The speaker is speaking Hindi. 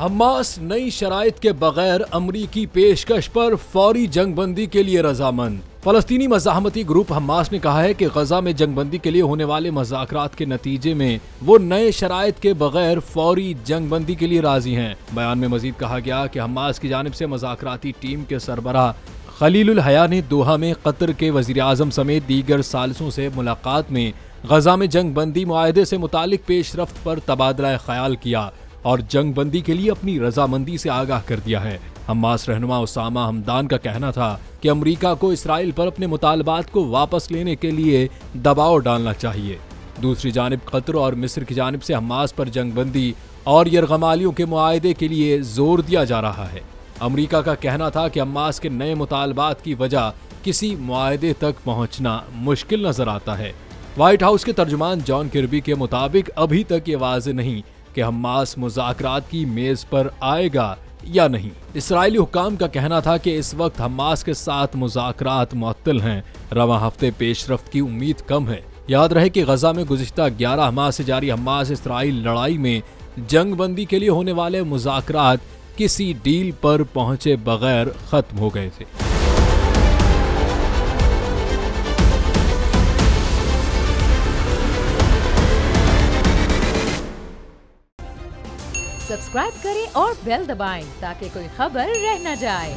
हमास नई शराइत के बगैर अमरीकी पेशकश पर फौरी जंगबंदी के लिए रजामंद। फलस्तीनी मज़ाहमती ग्रुप हमास ने कहा है कि गजा में जंगबंदी के लिए होने वाले मुज़ाकरात के नतीजे में वो नए शराइत के बगैर फौरी जंगबंदी के लिए राजी हैं। बयान में मजीद कहा गया कि हमास की जानिब से मुज़ाकराती टीम के सरबराह खलीलुल हया ने दोहा में कतर के वज़ीर आज़म समेत दीगर सालिसों से मुलाकात में गजा में जंगबंदी मुआहदे से मुतालिक पेशरफ्त पर तबादला ख्याल किया और जंगबंदी के लिए अपनी रजामंदी से आगाह कर दिया है। हमास रहनुमा उसामा हमदान का कहना था कि अमरीका को इसराइल पर अपने मुतालबात को वापस लेने के लिए दबाव डालना चाहिए। दूसरी जानिब कतर और मिस्र की जानिब से हमास पर जंगबंदी और यरगमालियों के मुआहदे के लिए जोर दिया जा रहा है। अमरीका का कहना था कि हमास के नए मुतालबात की वजह किसी मुआहदे तक पहुंचना मुश्किल नजर आता है। व्हाइट हाउस के तर्जुमान जॉन किर्बी के मुताबिक अभी तक ये वाज़ेह नहीं कि हमास मुज़ाकरात की मेज पर आएगा या नहीं। इसराइली हुक्काम का कहना था कि इस वक्त हमास के साथ मुज़ाकरात मुअत्तल हैं। रवां हफ्ते पेशरफ्त की उम्मीद कम है। याद रहे कि गजा में गुज़िश्ता 11 माह से जारी हमास इसराइल लड़ाई में जंगबंदी के लिए होने वाले मुज़ाकरात किसी डील पर पहुंचे बगैर खत्म हो गए थे। सब्सक्राइब करें और बेल दबाएं ताकि कोई खबर रह न जाए।